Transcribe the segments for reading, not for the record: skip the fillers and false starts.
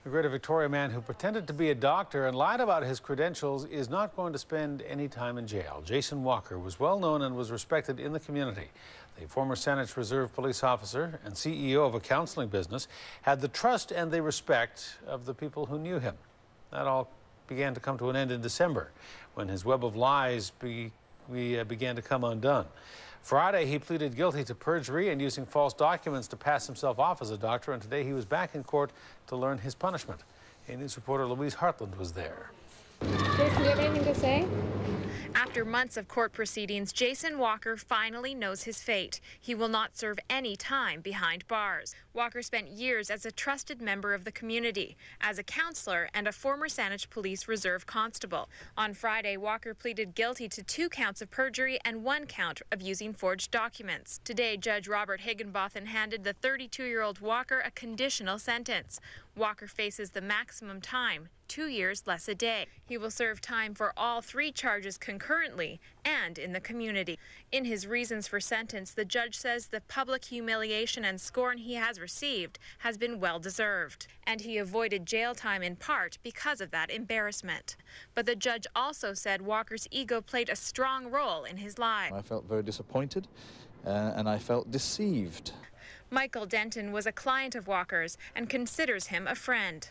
A Greater Victoria man who pretended to be a doctor and lied about his credentials is not going to spend any time in jail. Jason Walker was well known and was respected in the community. The former Saanich Reserve Police officer and CEO of a counseling business had the trust and the respect of the people who knew him. That all began to come to an end in December when his web of lies began to come undone. Friday, he pleaded guilty to perjury and using false documents to pass himself off as a doctor, and today he was back in court to learn his punishment. A news reporter Louise Hartland was there. Jason, do you have anything to say? After months of court proceedings, Jason Walker finally knows his fate. He will not serve any time behind bars. Walker spent years as a trusted member of the community, as a counselor and a former Saanich Police Reserve Constable. On Friday, Walker pleaded guilty to 2 counts of perjury and 1 count of using forged documents. Today, Judge Robert Higinbotham handed the 32-year-old Walker a conditional sentence. Walker faces the maximum time, 2 years less a day. He will serve time for all 3 charges concurrently and in the community. In his reasons for sentence, the judge says the public humiliation and scorn he has received has been well deserved, and he avoided jail time in part because of that embarrassment. But the judge also said Walker's ego played a strong role in his life. I felt very disappointed and I felt deceived. Michael Denton was a client of Walker's and considers him a friend.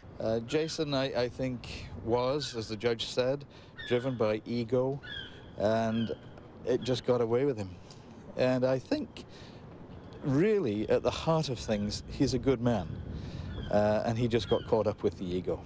Jason, I think, was, as the judge said, driven by ego, and it just got away with him. And I think, really, at the heart of things, he's a good man, and he just got caught up with the ego.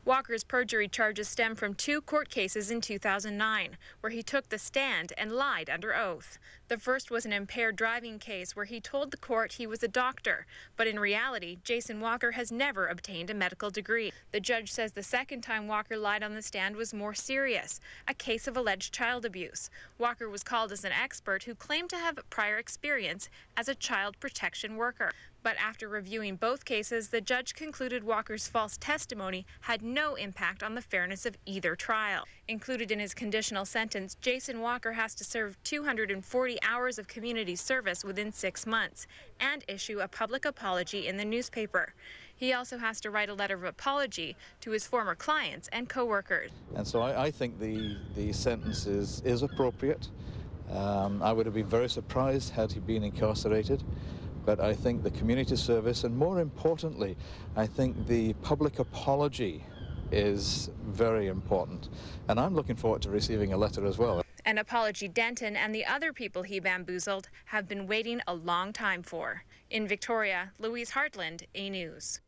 Walker's perjury charges stem from 2 court cases in 2009, where he took the stand and lied under oath. The first was an impaired driving case where he told the court he was a doctor, but in reality, Jason Walker has never obtained a medical degree. The judge says the second time Walker lied on the stand was more serious, a case of alleged child abuse. Walker was called as an expert who claimed to have prior experience as a child protection worker. But after reviewing both cases, the judge concluded Walker's false testimony had no impact on the fairness of either trial. Included in his conditional sentence, Jason Walker has to serve 240 hours of community service within 6 months and issue a public apology in the newspaper. He also has to write a letter of apology to his former clients and co-workers. And so I think the sentence is appropriate. I would have been very surprised had he been incarcerated. But I think the community service, and more importantly, I think the public apology is very important. And I'm looking forward to receiving a letter as well. An apology Denton and the other people he bamboozled have been waiting a long time for. In Victoria, Louise Hartland, A News.